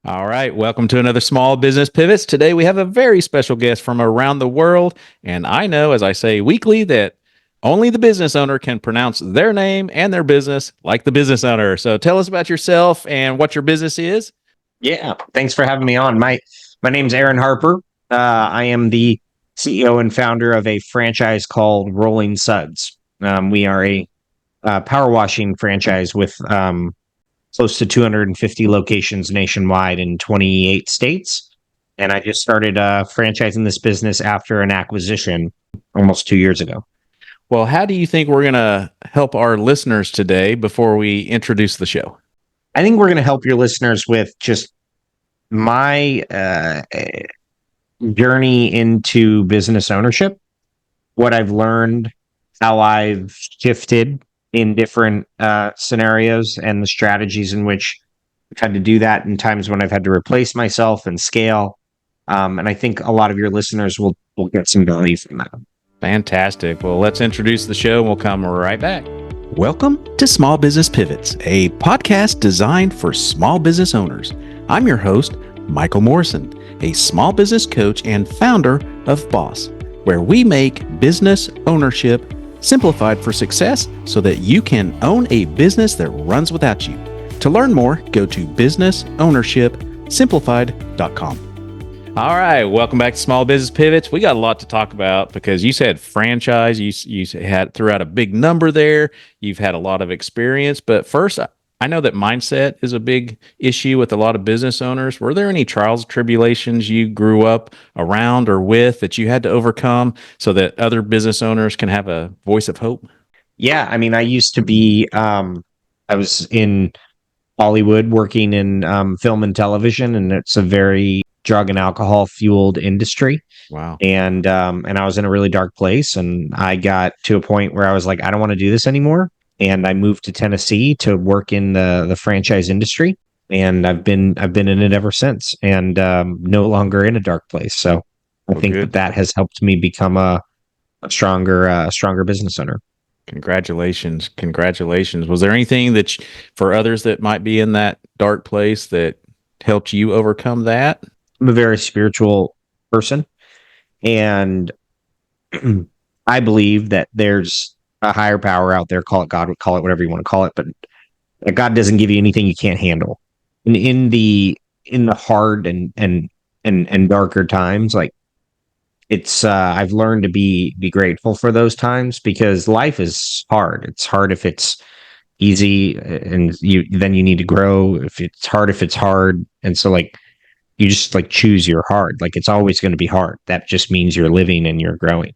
All right, welcome to another Small Business Pivots. Today we have a very special guest from around the world, and I know, as I say weekly, that only the business owner can pronounce their name and their business like the business owner. So tell us about yourself and what your business is. Yeah, thanks for having me on. My name's Aaron Harper. I am the CEO and founder of a franchise called Rolling Suds. We are a power washing franchise with close to 250 locations nationwide in 28 states. And I just started franchising this business after an acquisition almost 2 years ago. Well, how do you think we're going to help our listeners today before we introduce the show? I think we're going to help your listeners with just my journey into business ownership, what I've learned, how I've shifted in different scenarios, and the strategies in which I've had to do that in times when I've had to replace myself and scale. And I think a lot of your listeners will get some value from that. Fantastic. Well, let's introduce the show and we'll come right back. Welcome to Small Business Pivots, a podcast designed for small business owners. I'm your host, Michael Morrison, a small business coach and founder of Boss, where we make business ownership simplified for success so that you can own a business that runs without you. To learn more, go to businessownershipsimplified.com. All right, welcome back to Small Business Pivots. We got a lot to talk about because you said franchise. You had threw out a big number there. You've had a lot of experience, but first, I know that mindset is a big issue with a lot of business owners. Were there any trials, tribulations you grew up around or with that you had to overcome so that other business owners can have a voice of hope? Yeah, I mean, I used to be, I was in Hollywood working in film and television, and it's a very drug and alcohol fueled industry. Wow. And I was in a really dark place, and I got to a point where I was like, I don't want to do this anymore. And I moved to Tennessee to work in the franchise industry, and I've been in it ever since, and no longer in a dark place. So I think that has helped me become a stronger business owner. Congratulations. Was there anything that for others that might be in that dark place that helped you overcome that? I'm a very spiritual person, and I believe that there's a higher power out there. Call it God, call it whatever you want to call it, but God doesn't give you anything you can't handle. And in the hard and darker times, like it's I've learned to be grateful for those times, because life is hard. It's hard if it's easy, and you need to grow. If it's hard, and so like you just like choose your hard. Like it's always going to be hard. That just means you're living and you're growing.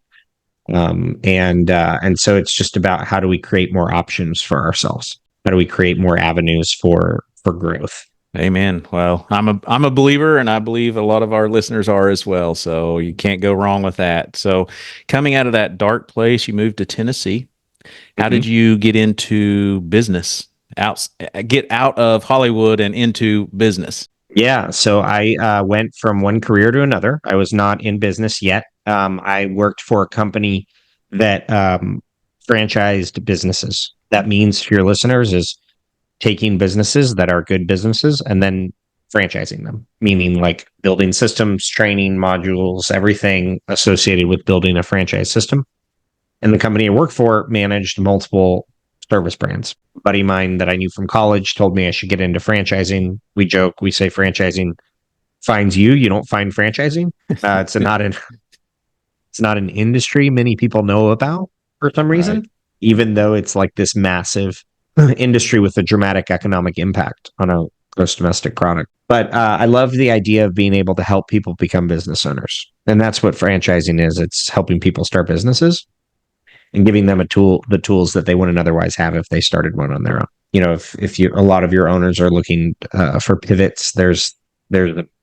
And so it's just about, how do we create more options for ourselves? How do we create more avenues for growth? Amen. Well, I'm a believer, and I believe a lot of our listeners are as well. So you can't go wrong with that. So coming out of that dark place, you moved to Tennessee. How did you get into business? Get out of Hollywood and into business? Yeah. So I went from one career to another. I was not in business yet. I worked for a company that franchised businesses. That means, for your listeners, is taking businesses that are good businesses and then franchising them, meaning like building systems, training modules, everything associated with building a franchise system. And the company I worked for managed multiple service brands. A buddy of mine that I knew from college told me I should get into franchising. We joke, we say franchising finds you. You don't find franchising. It's not an industry many people know about for some reason, right, even though it's like this massive industry with a dramatic economic impact on a gross domestic product. But I love the idea of being able to help people become business owners. And that's what franchising is. It's helping people start businesses and giving them the tools that they wouldn't otherwise have if they started one on their own. You know, if a lot of your owners are looking for pivots, there's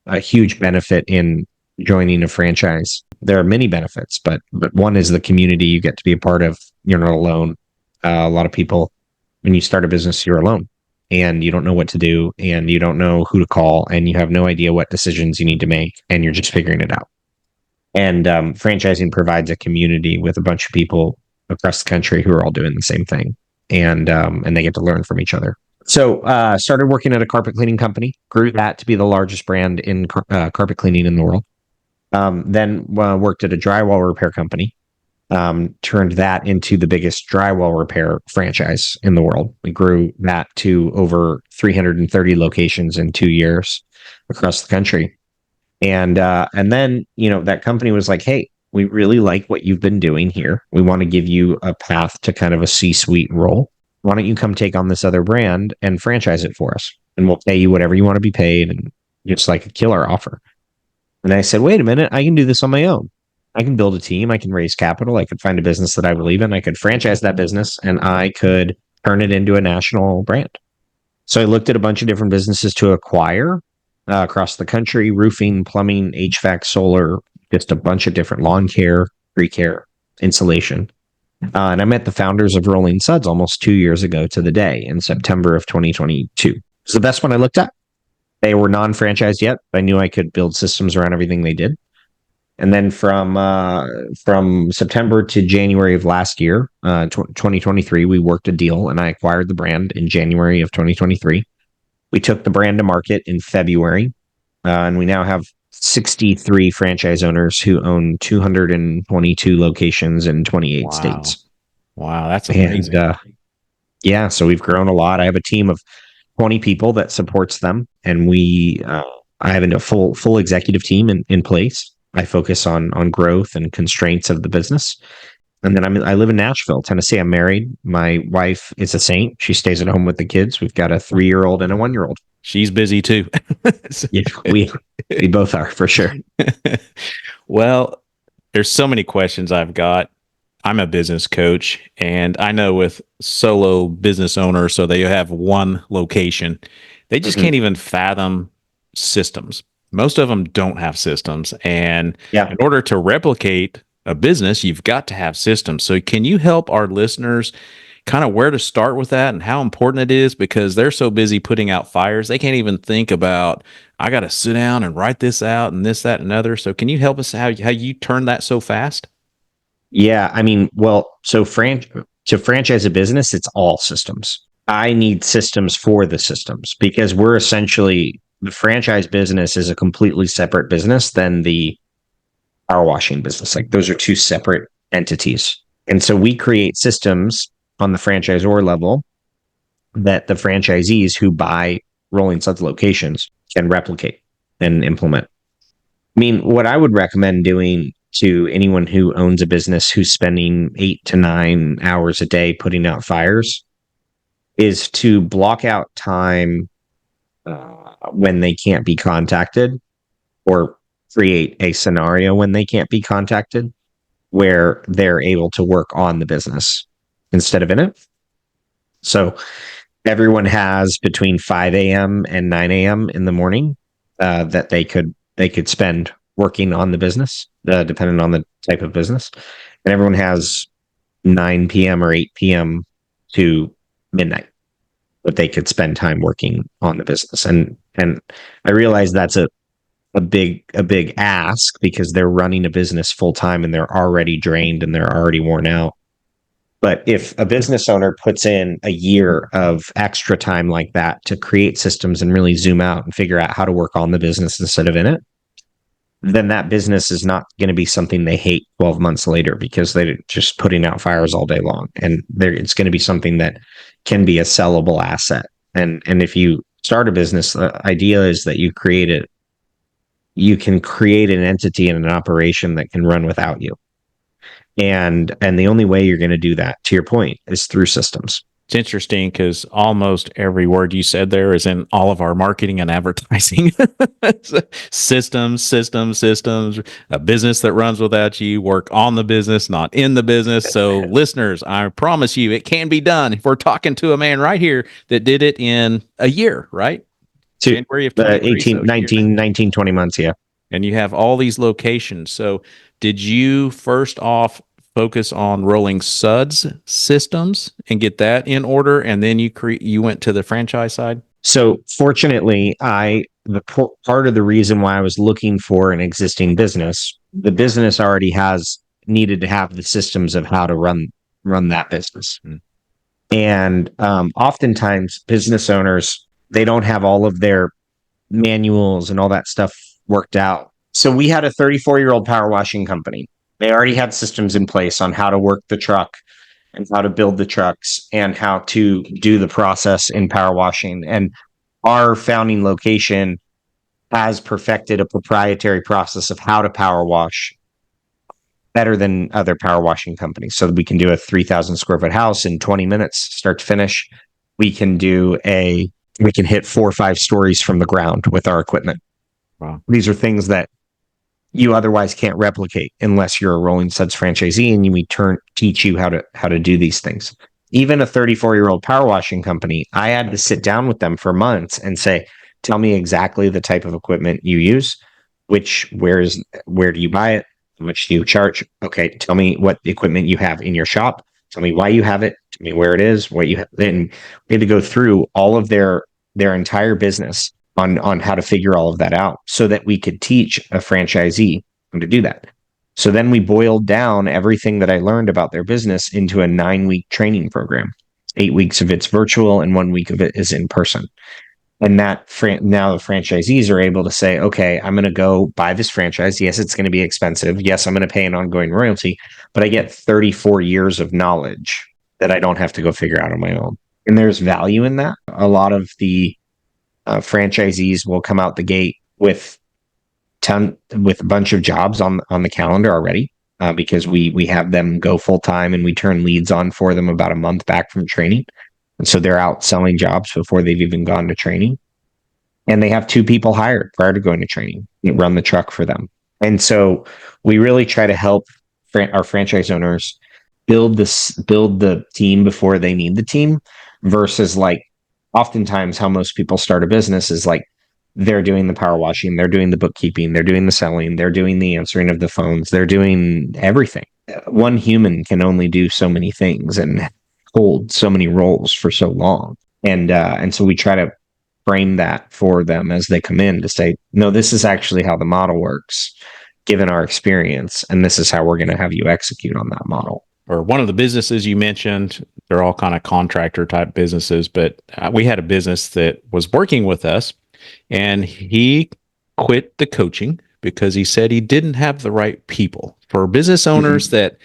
a huge benefit in joining a franchise. There are many benefits, but one is the community you get to be a part of. You're not alone. A lot of people, when you start a business, you're alone, and you don't know what to do, and you don't know who to call, and you have no idea what decisions you need to make, and you're just figuring it out. And franchising provides a community with a bunch of people across the country who are all doing the same thing, and they get to learn from each other. So started working at a carpet cleaning company, grew that to be the largest brand in carpet cleaning in the world. Then worked at a drywall repair company, turned that into the biggest drywall repair franchise in the world. We grew that to over 330 locations in 2 years across the country. And then, that company was like, hey, we really like what you've been doing here. We want to give you a path to kind of a C-suite role. Why don't you come take on this other brand and franchise it for us? And we'll pay you whatever you want to be paid. And it's like a killer offer. And I said, wait a minute, I can do this on my own. I can build a team. I can raise capital. I could find a business that I believe in. I could franchise that business and I could turn it into a national brand. So I looked at a bunch of different businesses to acquire across the country: roofing, plumbing, HVAC, solar, just a bunch of different lawn care, tree care, insulation. And I met the founders of Rolling Suds almost 2 years ago to the day in September of 2022. It's the best one I looked at. They were non-franchised yet, but I knew I could build systems around everything they did. And then from September to January of last year, 2023, we worked a deal and I acquired the brand in January of 2023. We took the brand to market in February, and we now have 63 franchise owners who own 222 locations in 28 states. Wow, that's amazing. And so we've grown a lot. I have a team of 20 people that supports them, and I have a full executive team in place. I focus on growth and constraints of the business. And then I live in Nashville, Tennessee. I'm married. My wife is a saint. She stays at home with the kids. We've got a 3-year-old and a 1-year-old. She's busy too. Yeah, we both are, for sure. Well, there's so many questions I've got. I'm a business coach, and I know with solo business owners, so they have one location, they just can't even fathom systems. Most of them don't have systems. And in order to replicate a business, you've got to have systems. So can you help our listeners kind of where to start with that and how important it is? Because they're so busy putting out fires, they can't even think about, I got to sit down and write this out and this, that, and other. So can you help us how you turn that so fast? Yeah, I mean, well, so to franchise a business, it's all systems. I need systems for the systems because we're essentially, the franchise business is a completely separate business than the power washing business. Like, those are two separate entities. And so we create systems on the franchisor level that the franchisees who buy Rolling Suds locations can replicate and implement. I mean, what I would recommend doing to anyone who owns a business who's spending 8 to 9 hours a day putting out fires is to block out time when they can't be contacted, or create a scenario when they can't be contacted where they're able to work on the business instead of in it. So everyone has between 5 a.m. and 9 a.m. in the morning that they could spend working on the business, depending on the type of business. And everyone has 9 p.m. or 8 p.m. to midnight that they could spend time working on the business. And I realize that's a big ask because they're running a business full time and they're already drained and they're already worn out. But if a business owner puts in a year of extra time like that to create systems and really zoom out and figure out how to work on the business instead of in it, then that business is not going to be something they hate 12 months later because they're just putting out fires all day long. And it's going to be something that can be a sellable asset. And if you start a business, the idea is that you can create an entity and an operation that can run without you. And the only way you're going to do that, to your point, is through systems. It's interesting because almost every word you said there is in all of our marketing and advertising. Systems, a business that runs without you, work on the business, not in the business. So listeners, I promise you it can be done. If we're talking to a man right here that did it in a year, right? January of 18, 19, 20 months, yeah. And you have all these locations. So did you first off focus on Rolling Suds systems and get that in order, and then you went to the franchise side? So fortunately, part of the reason why I was looking for an existing business, the business already needed to have the systems of how to run that business. And oftentimes business owners, they don't have all of their manuals and all that stuff worked out. So we had a 34-year-old power washing company. They already had systems in place on how to work the truck and how to build the trucks and how to do the process in power washing. And our founding location has perfected a proprietary process of how to power wash better than other power washing companies. So we can do a 3,000 square foot house in 20 minutes, start to finish. We can hit 4 or 5 stories from the ground with our equipment. Wow. These are things that you otherwise can't replicate unless you're a Rolling Suds franchisee and we teach you how to do these things. Even a 34-year-old power washing company, I had to sit down with them for months and say, tell me exactly the type of equipment you use, where do you buy it? How much do you charge? Okay, tell me what equipment you have in your shop. Tell me why you have it. Tell me where it is, what you have. Then we had to go through all of their entire business on how to figure all of that out so that we could teach a franchisee how to do that. So then we boiled down everything that I learned about their business into a 9-week training program. 8 weeks of it's virtual and 1 week of it is in person. And now the franchisees are able to say, okay, I'm going to go buy this franchise. Yes, it's going to be expensive. Yes, I'm going to pay an ongoing royalty, but I get 34 years of knowledge that I don't have to go figure out on my own. And there's value in that. A lot of the franchisees will come out the gate with a bunch of jobs on the calendar already because we have them go full time and we turn leads on for them about a month back from training. And so they're out selling jobs before they've even gone to training. And they have 2 people hired prior to going to training that run the truck for them. And so we really try to help our franchise owners build the team before they need the team versus like oftentimes how most people start a business is like they're doing the power washing, they're doing the bookkeeping, they're doing the selling, they're doing the answering of the phones, they're doing everything. One human can only do so many things and hold so many roles for so long. And so we try to frame that for them as they come in to say, no, this is actually how the model works, given our experience. And this is how we're going to have you execute on that model. Or one of the businesses you mentioned, they're all kind of contractor type businesses, but we had a business that was working with us and he quit the coaching because he said he didn't have the right people. For business owners that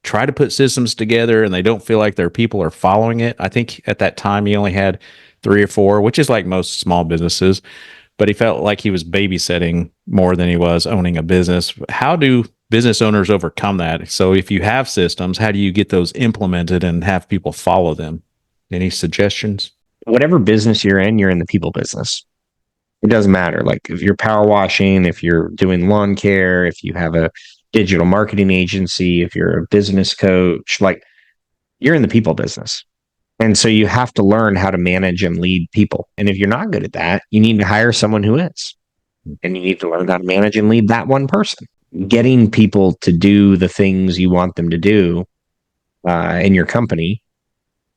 try to put systems together and they don't feel like their people are following it. I think at that time he only had 3 or 4, which is like most small businesses, but he felt like he was babysitting more than he was owning a business. How do business owners overcome that? So if you have systems, how do you get those implemented and have people follow them? Any suggestions? Whatever business you're in the people business. It doesn't matter. Like if you're power washing, if you're doing lawn care, if you have a digital marketing agency, if you're a business coach, like you're in the people business. And so you have to learn how to manage and lead people. And if you're not good at that, you need to hire someone who is. And you need to learn how to manage and lead that one person. Getting people to do the things you want them to do in your company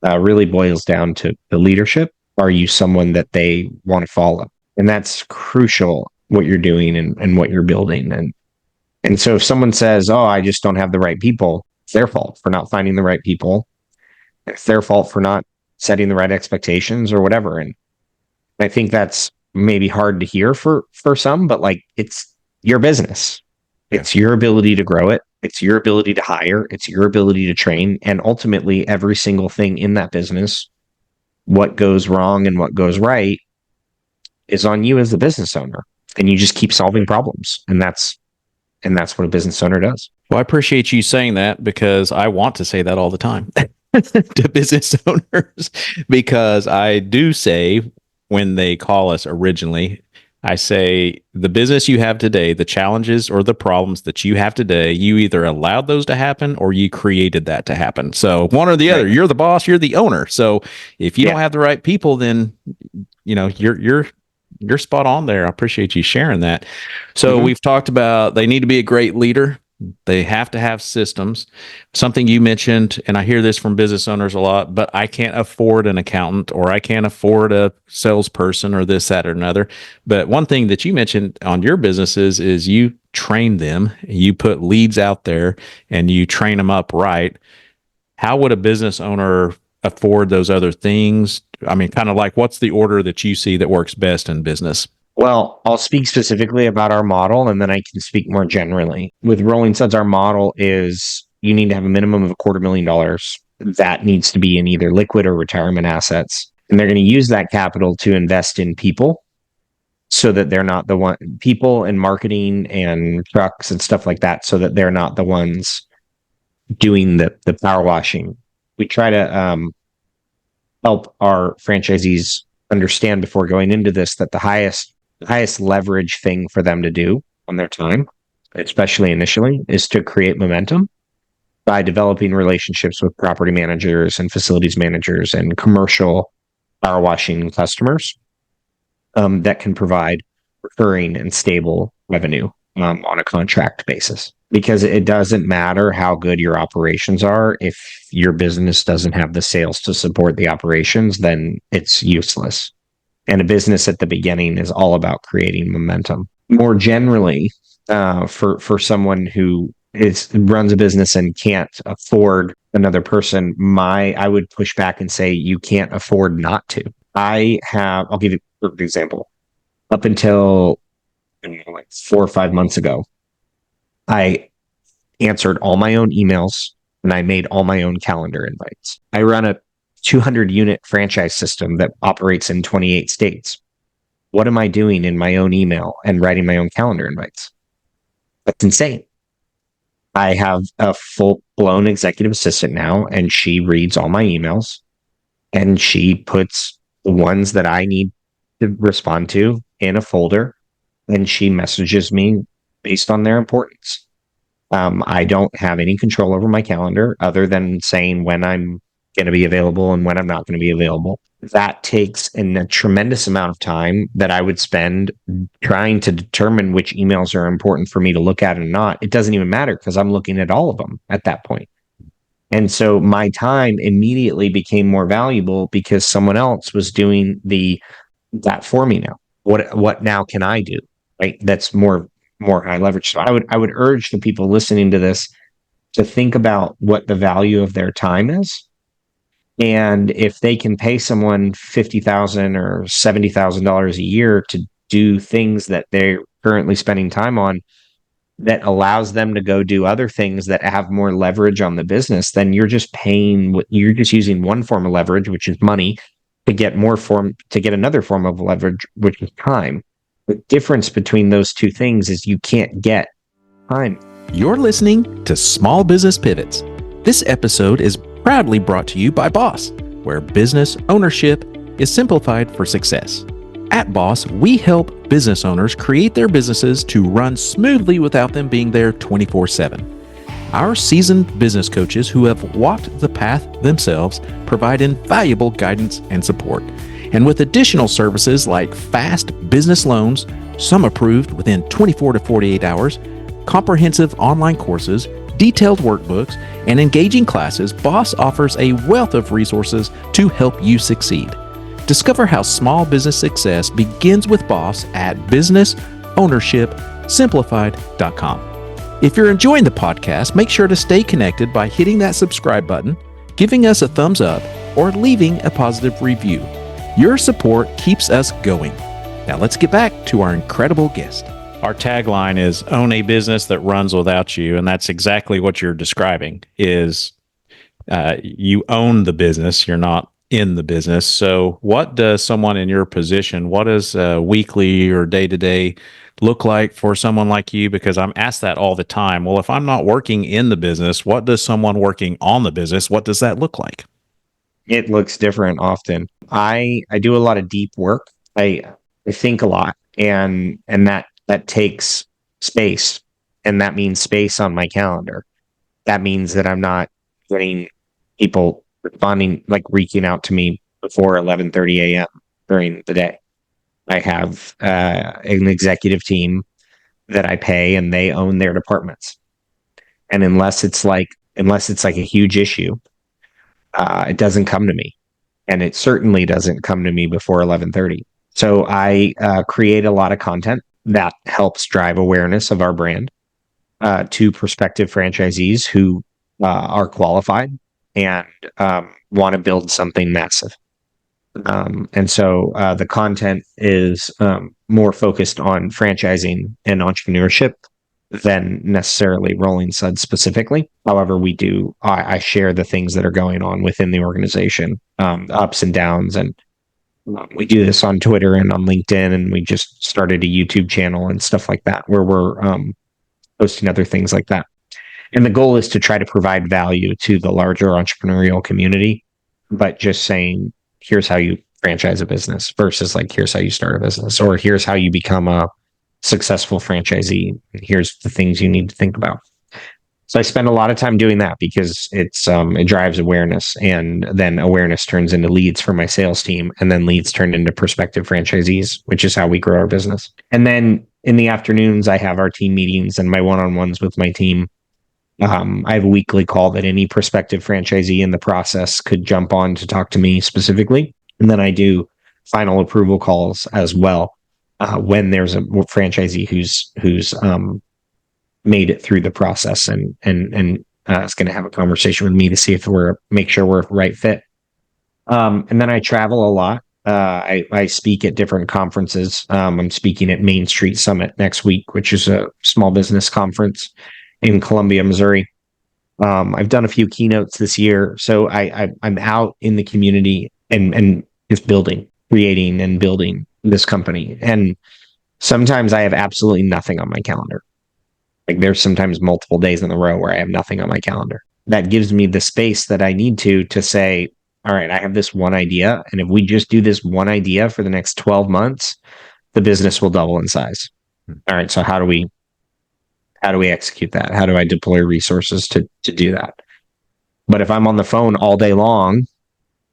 really boils down to the leadership. Are you someone that they want to follow? And that's crucial, what you're doing and what you're building. And so if someone says, oh, I just don't have the right people, it's their fault for not finding the right people. It's their fault for not setting the right expectations or whatever. And I think that's maybe hard to hear for some, but like it's your business. It's your ability to grow it. It's your ability to hire. It's your ability to train. And ultimately, every single thing in that business, what goes wrong and what goes right, is on you as the business owner. And you just keep solving problems. And that's what a business owner does. Well, I appreciate you saying that because I want to say that all the time to business owners, because I do say when they call us originally, I say the business you have today, the challenges or the problems that you have today, you either allowed those to happen or you created that to happen. So one or the other, you're the boss, you're the owner. So if you don't have the right people, then you're spot on there. I appreciate you sharing that. So we've talked about they need to be a great leader. They have to have systems. Something you mentioned, and I hear this from business owners a lot, but I can't afford an accountant or I can't afford a salesperson or this, that, or another. But one thing that you mentioned on your businesses is you train them, you put leads out there and you train them up right. How would a business owner afford those other things? I mean, kind of like, what's the order that you see that works best in business? Well, I'll speak specifically about our model, and then I can speak more generally. With Rolling Suds, our model is you need to have a minimum of $250,000 that needs to be in either liquid or retirement assets. And they're going to use that capital to invest in people so that they're not the one, people and marketing and trucks and stuff like that, so that they're not the ones doing the power washing. We try to help our franchisees understand before going into this that the highest leverage thing for them to do on their time, especially initially, is to create momentum by developing relationships with property managers and facilities managers and commercial power washing customers that can provide recurring and stable revenue on a contract basis. Because it doesn't matter how good your operations are. If your business doesn't have the sales to support the operations, then it's useless. And a business at the beginning is all about creating momentum. More generally, for someone who runs a business and can't afford another person, I would push back and say you can't afford not to. I'll give you a perfect example. Up until like 4 or 5 months ago, I answered all my own emails and I made all my own calendar invites. I run a 200 unit franchise system that operates in 28 states. What am I doing in my own email and writing my own calendar invites? That's insane. I have a full blown executive assistant now, and she reads all my emails and she puts the ones that I need to respond to in a folder, and she messages me based on their importance. I don't have any control over my calendar other than saying when I'm going to be available and when I'm not going to be available. That takes a tremendous amount of time that I would spend trying to determine which emails are important for me to look at and not. It doesn't even matter because I'm looking at all of them at that point. And so my time immediately became more valuable because someone else was doing that for me now. What now can I do? Right? That's more high leverage. So I would urge the people listening to this to think about what the value of their time is. And if they can pay someone $50,000 or $70,000 a year to do things that they're currently spending time on, that allows them to go do other things that have more leverage on the business, then you're just using one form of leverage, which is money, to get another form of leverage, which is time. The difference between those two things is you can't get time. You're listening to Small Business Pivots. This episode is proudly brought to you by Boss, where business ownership is simplified for success. At Boss, we help business owners create their businesses to run smoothly without them being there 24/7. Our seasoned business coaches who have walked the path themselves provide invaluable guidance and support. And with additional services like fast business loans, some approved within 24 to 48 hours, comprehensive online courses, detailed workbooks, and engaging classes, Boss offers a wealth of resources to help you succeed. Discover how small business success begins with Boss at businessownershipsimplified.com. If you're enjoying the podcast, make sure to stay connected by hitting that subscribe button, giving us a thumbs up, or leaving a positive review. Your support keeps us going. Now let's get back to our incredible guest. Our tagline is own a business that runs without you. And that's exactly what you're describing is you own the business. You're not in the business. So what does someone in your position, what does weekly or day-to-day look like for someone like you? Because I'm asked that all the time. Well, if I'm not working in the business, what does someone working on the business, what does that look like? It looks different often. I do a lot of deep work. I think a lot, and that takes space, and that means space on my calendar. That means that I'm not getting people responding, like reaching out to me before 11:30 a.m. during the day. I have an executive team that I pay, and they own their departments. And unless it's like a huge issue, it doesn't come to me, and it certainly doesn't come to me before 11:30. So I create a lot of content that helps drive awareness of our brand to prospective franchisees who are qualified and want to build something massive. And so the content is more focused on franchising and entrepreneurship than necessarily Rolling Suds specifically. However, I share the things that are going on within the organization, the ups and downs. And we do this on Twitter and on LinkedIn. And we just started a YouTube channel and stuff like that, where we're posting other things like that. And the goal is to try to provide value to the larger entrepreneurial community, but just saying, here's how you franchise a business versus like, here's how you start a business, or here's how you become a successful franchisee. Here's the things you need to think about. So I spend a lot of time doing that because it drives awareness, and then awareness turns into leads for my sales team, and then leads turn into prospective franchisees, which is how we grow our business. And then in the afternoons, I have our team meetings and my one-on-ones with my team. I have a weekly call that any prospective franchisee in the process could jump on to talk to me specifically. And then I do final approval calls as well when there's a franchisee who's made it through the process and is going to have a conversation with me to see if make sure we're a right fit. And then I travel a lot. I speak at different conferences. I'm speaking at Main Street Summit next week, which is a small business conference in Columbia, Missouri. I've done a few keynotes this year. So I'm out in the community and just creating and building this company. And sometimes I have absolutely nothing on my calendar. Like there's sometimes multiple days in a row where I have nothing on my calendar. That gives me the space that I need to say, all right, I have this one idea. And if we just do this one idea for the next 12 months, the business will double in size. All right. So how do we execute that? How do I deploy resources to do that? But if I'm on the phone all day long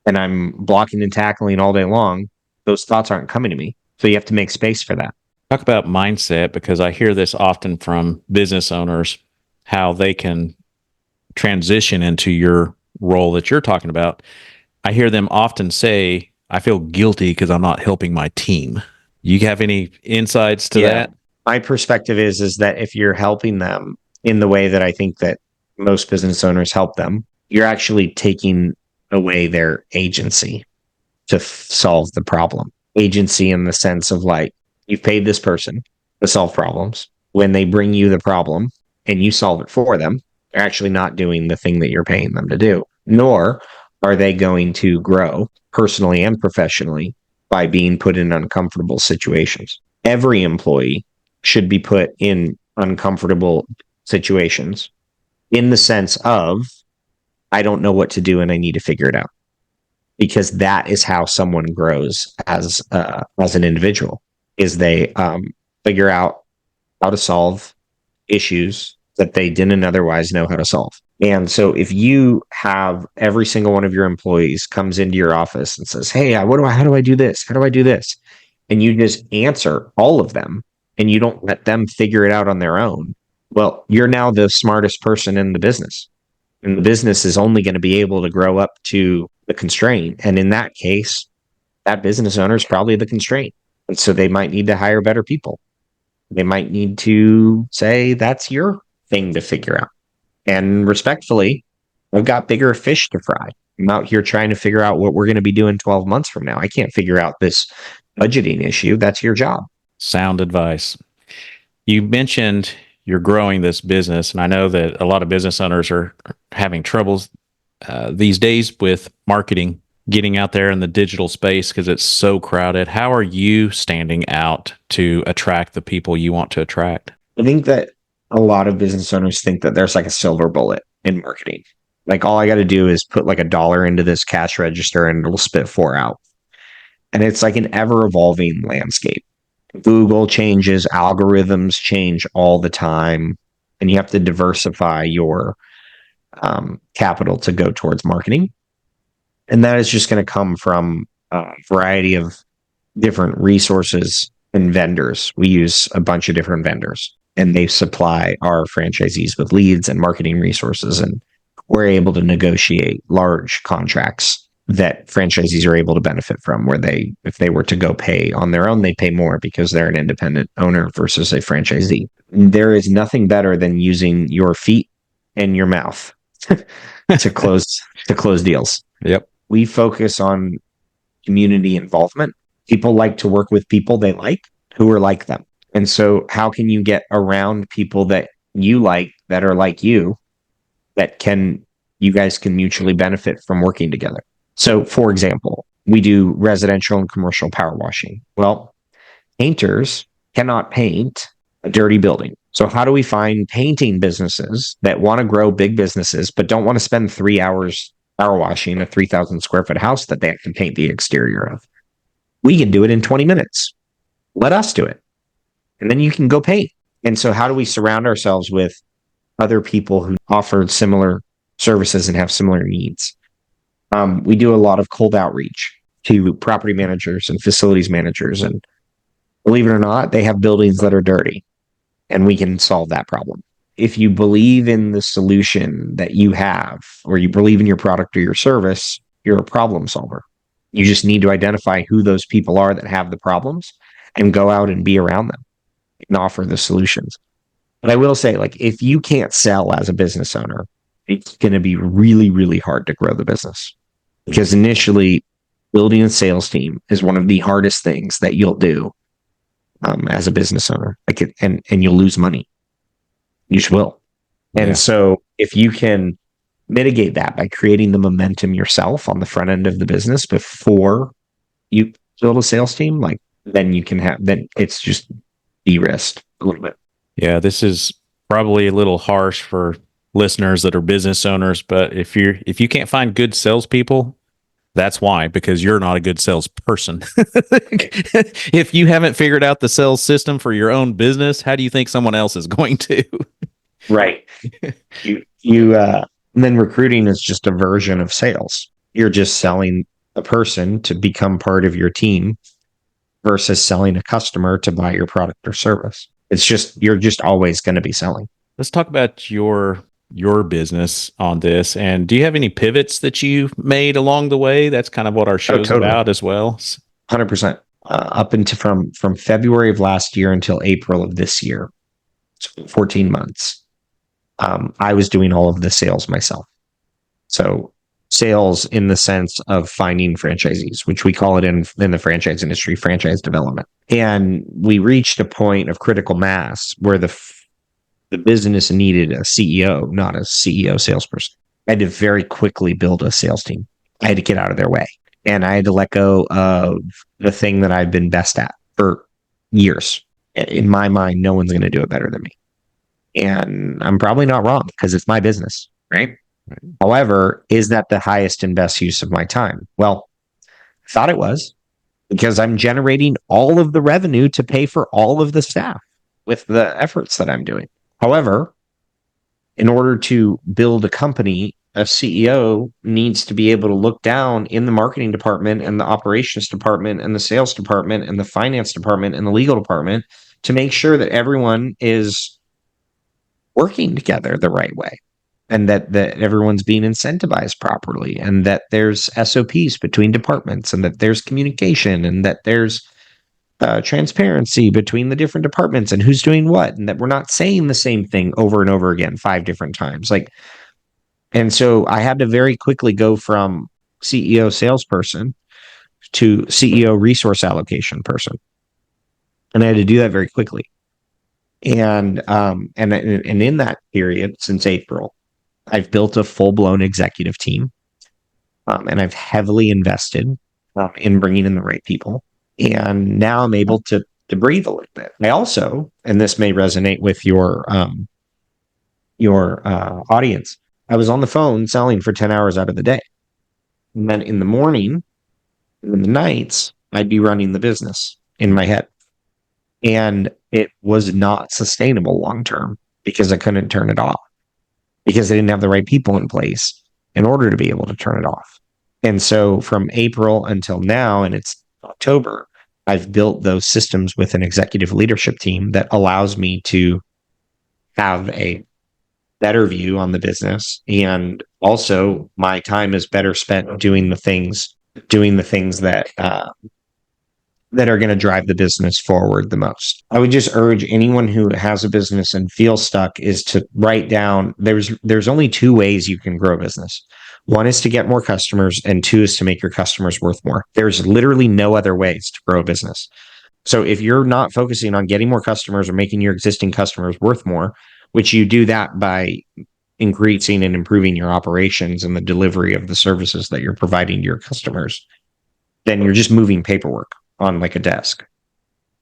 and I'm blocking and tackling all day long, those thoughts aren't coming to me. So you have to make space for that. Talk about mindset, because I hear this often from business owners, how they can transition into your role that you're talking about. I hear them often say, I feel guilty because I'm not helping my team. You have any insights to that? My perspective is that if you're helping them in the way that I think that most business owners help them, you're actually taking away their agency to solve the problem. Agency in the sense of like, you've paid this person to solve problems. When they bring you the problem and you solve it for them, they're actually not doing the thing that you're paying them to do, nor are they going to grow personally and professionally by being put in uncomfortable situations. Every employee should be put in uncomfortable situations in the sense of, I don't know what to do and I need to figure it out. Because that is how someone grows as an individual, is they figure out how to solve issues that they didn't otherwise know how to solve. And so if you have every single one of your employees comes into your office and says, hey, how do I do this? How do I do this? And you just answer all of them and you don't let them figure it out on their own. Well, you're now the smartest person in the business. And the business is only going to be able to grow up to the constraint. And in that case, that business owner is probably the constraint. And so they might need to hire better people. They might need to say, that's your thing to figure out. And respectfully, I've got bigger fish to fry. I'm out here trying to figure out what we're going to be doing 12 months from now. I can't figure out this budgeting issue. That's your job. Sound advice. You mentioned you're growing this business, and I know that a lot of business owners are having troubles these days with marketing, getting out there in the digital space because it's so crowded. How are you standing out to attract the people you want to attract? I think that a lot of business owners think that there's like a silver bullet in marketing. Like all I got to do is put like $1 into this cash register and it'll spit 4 out. And it's like an ever evolving landscape. Google changes, algorithms change all the time, and you have to diversify your capital to go towards marketing. And that is just going to come from a variety of different resources and vendors. We use a bunch of different vendors, and they supply our franchisees with leads and marketing resources, and we're able to negotiate large contracts that franchisees are able to benefit from, where if they were to go pay on their own, they pay more because they're an independent owner versus a franchisee. There is nothing better than using your feet and your mouth to close deals. Yep. We focus on community involvement. People like to work with people they like who are like them. And so how can you get around people that you like, that are like you, you guys can mutually benefit from working together? So for example, we do residential and commercial power washing. Well, painters cannot paint a dirty building. So how do we find painting businesses that want to grow big businesses, but don't want to spend 3 hours power washing a 3,000 square foot house that they have to paint the exterior of? We can do it in 20 minutes. Let us do it. And then you can go paint. And so how do we surround ourselves with other people who offer similar services and have similar needs? We do a lot of cold outreach to property managers and facilities managers. And believe it or not, they have buildings that are dirty, and we can solve that problem. If you believe in the solution that you have, or you believe in your product or your service, you're a problem solver. You just need to identify who those people are that have the problems and go out and be around them and offer the solutions. But I will say, like, if you can't sell as a business owner, it's going to be really, really hard to grow the business, because initially building a sales team is one of the hardest things that you'll do as a business owner. And you'll lose money. You just will. And so if you can mitigate that by creating the momentum yourself on the front end of the business before you build a sales team, like, then it's just de-risked a little bit. Yeah, this is probably a little harsh for listeners that are business owners, but if you can't find good salespeople, that's why, because you're not a good salesperson. If you haven't figured out the sales system for your own business, how do you think someone else is going to? Right. And then recruiting is just a version of sales. You're just selling a person to become part of your team versus selling a customer to buy your product or service. You're just always going to be selling. Let's talk about your business on this. And do you have any pivots that you've made along the way? That's kind of what our show's about as well. 100%. Up into from February of last year until April of this year, so 14 months, I was doing all of the sales myself. So sales in the sense of finding franchisees, which we call it in the franchise industry, franchise development. And we reached a point of critical mass where the business needed a CEO, not a CEO salesperson. I had to very quickly build a sales team. I had to get out of their way. And I had to let go of the thing that I've been best at for years. In my mind, no one's going to do it better than me. And I'm probably not wrong, because it's my business, right? However, is that the highest and best use of my time? Well, I thought it was, because I'm generating all of the revenue to pay for all of the staff with the efforts that I'm doing. However, in order to build a company, a CEO needs to be able to look down in the marketing department and the operations department and the sales department and the finance department and the legal department to make sure that everyone is working together the right way, and that everyone's being incentivized properly, and that there's SOPs between departments, and that there's communication, and that there's transparency between the different departments and who's doing what, and that we're not saying the same thing over and over again 5 different times. And so I had to very quickly go from CEO salesperson to CEO resource allocation person. And I had to do that very quickly. And in that period, since April, I've built a full-blown executive team, and I've heavily invested in bringing in the right people. And now I'm able to breathe a little bit. I also, and this may resonate with your audience, I was on the phone selling for 10 hours out of the day. And then in the morning, and in the nights, I'd be running the business in my head. And it was not sustainable long-term, because I couldn't turn it off, because I didn't have the right people in place in order to be able to turn it off. And so from April until now, and it's October, I've built those systems with an executive leadership team that allows me to have a better view on the business. And also my time is better spent doing the things that that are going to drive the business forward the most. I would just urge anyone who has a business and feels stuck is to write down there's only two ways you can grow a business. One is to get more customers, and two is to make your customers worth more. There's literally no other ways to grow a business. So if you're not focusing on getting more customers or making your existing customers worth more, which you do that by increasing and improving your operations and the delivery of the services that you're providing to your customers, then you're just moving paperwork on like a desk,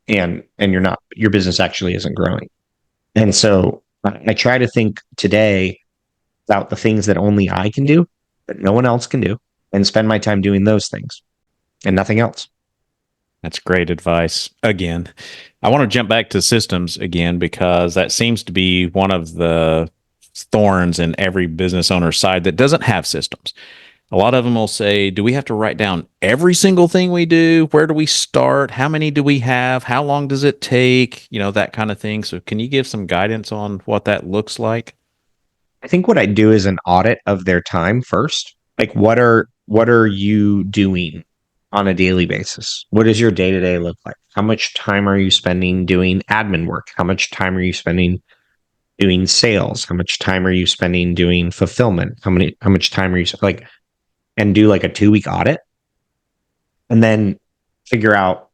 and your business actually isn't growing. And so I try to think today about the things that only I can do, that no one else can do, and spend my time doing those things and nothing else. That's great advice. Again, I want to jump back to systems again, because that seems to be one of the thorns in every business owner's side that doesn't have systems. A lot of them will say, do we have to write down every single thing we do? Where do we start? How many do we have? How long does it take? That kind of thing. So can you give some guidance on what that looks like? I think what I do is an audit of their time first. Like, what are you doing on a daily basis? What does your day-to-day look like? How much time are you spending doing admin work? How much time are you spending doing sales? How much time are you spending doing fulfillment? How much time are you like, and do like a 2-week audit, and then figure out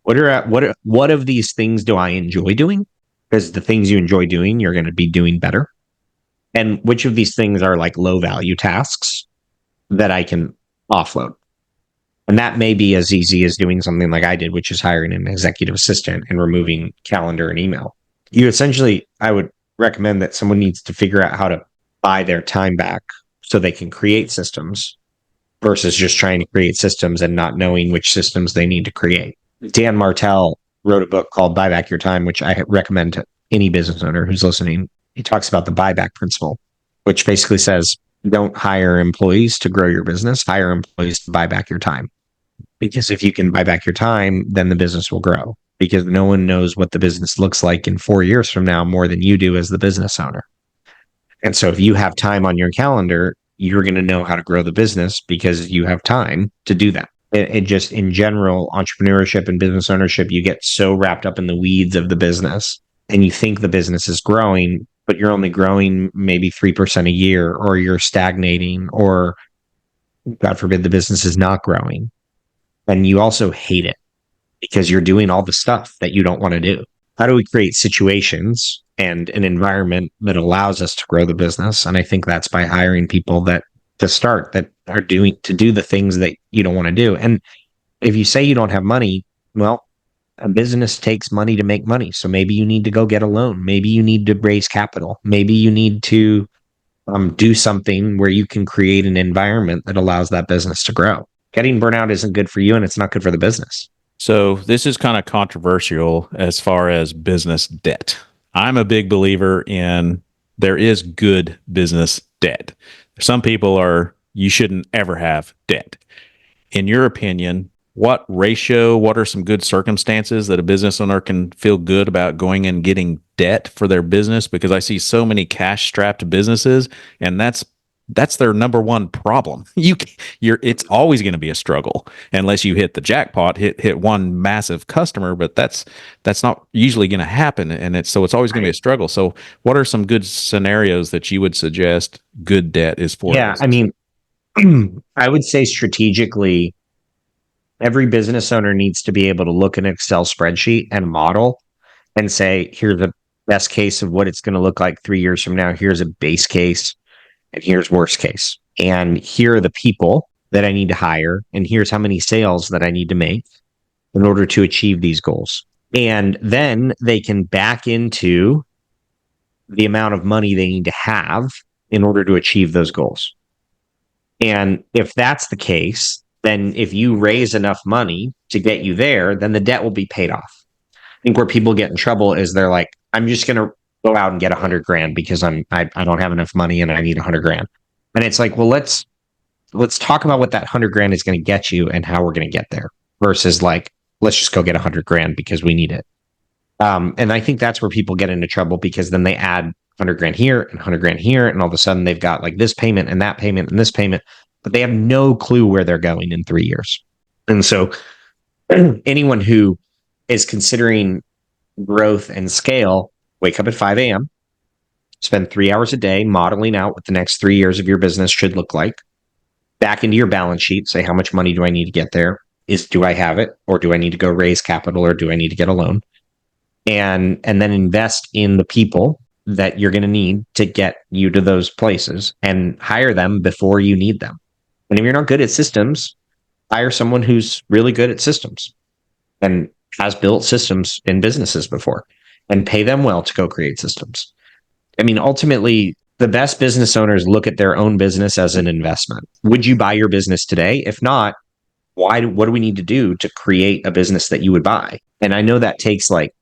what of these things do I enjoy doing? Because the things you enjoy doing, you're going to be doing better. And which of these things are like low value tasks that I can offload? And that may be as easy as doing something like I did, which is hiring an executive assistant and removing calendar and email. I would recommend that someone needs to figure out how to buy their time back so they can create systems, versus just trying to create systems and not knowing which systems they need to create. Dan Martell wrote a book called Buy Back Your Time, which I recommend to any business owner who's listening. He talks about the buyback principle, which basically says, don't hire employees to grow your business, hire employees to buy back your time. Because if you can buy back your time, then the business will grow, because no one knows what the business looks like in 4 years from now more than you do as the business owner. And so if you have time on your calendar, you're going to know how to grow the business because you have time to do that. It just, in general, entrepreneurship and business ownership, you get so wrapped up in the weeds of the business and you think the business is growing, but you're only growing maybe 3% a year, or you're stagnating, or God forbid, the business is not growing. And you also hate it because you're doing all the stuff that you don't want to do. How do we create situations and an environment that allows us to grow the business? And I think that's by hiring people that are doing to do the things that you don't want to do. And if you say you don't have money, well, a business takes money to make money. So maybe you need to go get a loan. Maybe you need to raise capital. Maybe you need to do something where you can create an environment that allows that business to grow. Getting burnout isn't good for you, and it's not good for the business. So this is kind of controversial as far as business debt. I'm a big believer in there is good business debt. Some people you shouldn't ever have debt. In your opinion, what are some good circumstances that a business owner can feel good about going and getting debt for their business? Because I see so many cash-strapped businesses, and that's their number one problem. It's always going to be a struggle unless you hit the jackpot, hit one massive customer, but that's not usually going to happen, and it's always going to be a struggle. So, what are some good scenarios that you would suggest good debt is for? Yeah, I mean, I would say strategically, every business owner needs to be able to look at an Excel spreadsheet and model and say, here's the best case of what it's going to look like 3 years from now. Here's a base case. And here's worst case. And here are the people that I need to hire. And here's how many sales that I need to make in order to achieve these goals. And then they can back into the amount of money they need to have in order to achieve those goals. And if that's the case, then if you raise enough money to get you there, then the debt will be paid off. I think where people get in trouble is they're like, I'm just going to go out and get $100,000 because I don't have enough money and I need $100,000. And it's like, well, let's talk about what that $100,000 is going to get you and how we're going to get there, versus like, let's just go get $100,000 because we need it. And I think that's where people get into trouble, because then they add $100,000 here and $100,000 here, and all of a sudden they've got like this payment and that payment and this payment, but they have no clue where they're going in 3 years. And so anyone who is considering growth and scale, wake up at 5 a.m., spend 3 hours a day modeling out what the next 3 years of your business should look like. Back into your balance sheet, say, how much money do I need to get there? Do I have it, or do I need to go raise capital, or do I need to get a loan? And then invest in the people that you're going to need to get you to those places, and hire them before you need them. And if you're not good at systems, hire someone who's really good at systems and has built systems in businesses before, and pay them well to go create systems. I mean, ultimately, the best business owners look at their own business as an investment. Would you buy your business today? If not, what do we need to do to create a business that you would buy? And I know that takes like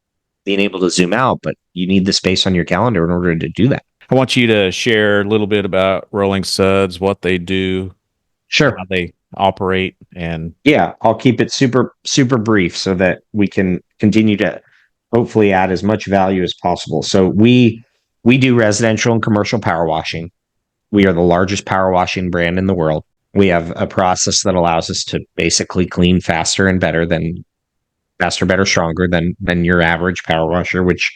being able to zoom out, but you need the space on your calendar in order to do that. I want you to share a little bit about Rolling Suds, what they do, Sure, how they operate, and yeah, I'll keep it super, super brief so that we can continue to hopefully add as much value as possible. So we do residential and commercial power washing. We are the largest power washing brand in the world. We have a process that allows us to basically clean faster, better, stronger than your average power washer, which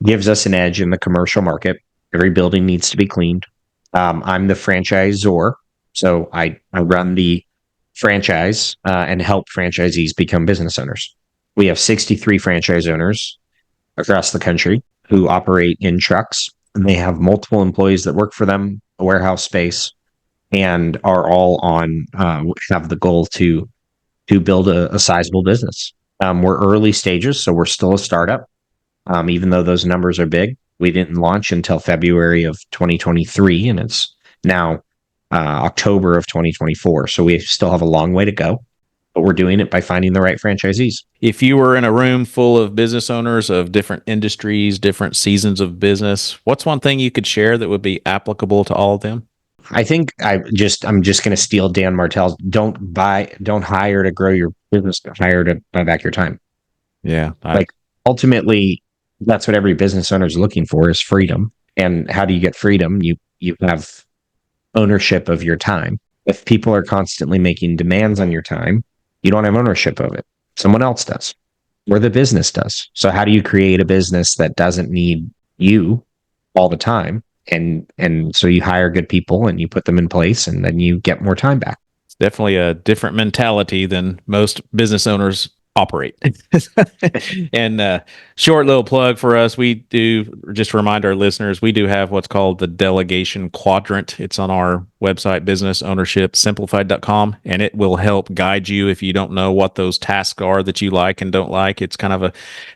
gives us an edge in the commercial market. Every building needs to be cleaned. I'm the franchisor, so I run the franchise and help franchisees become business owners. We have 63 franchise owners across the country who operate in trucks, and they have multiple employees that work for them, a warehouse space, and are all have the goal to build a sizable business. We're early stages, so we're still a startup. Even though those numbers are big, we didn't launch until February of 2023, and it's now October of 2024. So we still have a long way to go, but we're doing it by finding the right franchisees. if you were in a room full of business owners of different industries, different seasons of business, what's one thing you could share that would be applicable to all of them? I think I'm just going to steal Dan Martell's don't hire to grow your business, hire to buy back your time. Yeah. Ultimately, that's what every business owner is looking for, is freedom. And how do you get freedom? You have ownership of your time. If people are constantly making demands on your time, you don't have ownership of it. Someone else does, or the business does. So how do you create a business that doesn't need you all the time? And so you hire good people and you put them in place, and then you get more time back. It's definitely a different mentality than most business owners operate. And short little plug for us, we do, just remind our listeners, we do have what's called the delegation quadrant. It's on our website, businessownershipsimplified.com, and it will help guide you if you don't know what those tasks are that you like and don't like. It's kind of a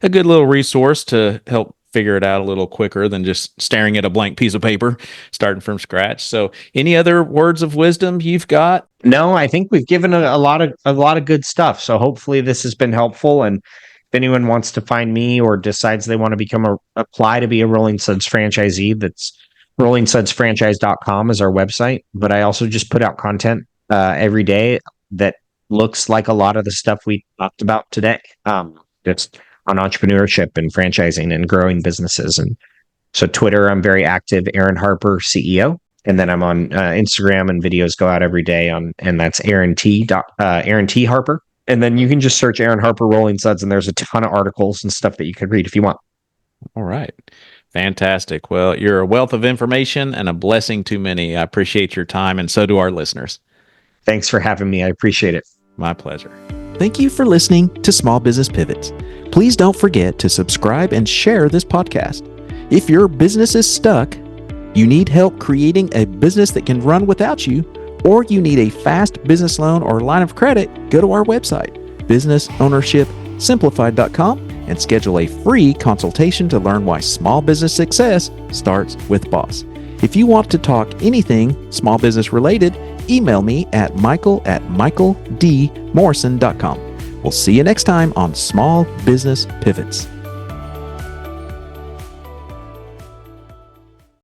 good little resource to help figure it out a little quicker than just staring at a blank piece of paper, starting from scratch. So any other words of wisdom you've got? No, I think we've given a lot of good stuff. So hopefully this has been helpful. And if anyone wants to find me or decides they want to apply to be a Rolling Suds franchisee, that's rollingsudsfranchise.com is our website. But I also just put out content every day that looks like a lot of the stuff we talked about today. It's on entrepreneurship and franchising and growing businesses. And so Twitter, I'm very active, Aaron Harper, CEO. And then I'm on Instagram, and videos go out every day and that's Aaron T. Harper. And then you can just search Aaron Harper Rolling Suds, and there's a ton of articles and stuff that you could read if you want. All right. Fantastic. Well, you're a wealth of information and a blessing to many. I appreciate your time, and so do our listeners. Thanks for having me. I appreciate it. My pleasure. Thank you for listening to Small Business Pivots. Please don't forget to subscribe and share this podcast. If your business is stuck, you need help creating a business that can run without you, or you need a fast business loan or line of credit, go to our website, businessownershipsimplified.com, and schedule a free consultation to learn why small business success starts with BOSS. If you want to talk anything small business related, email me at michael@michaeldmorrison.com. We'll see you next time on Small Business Pivots.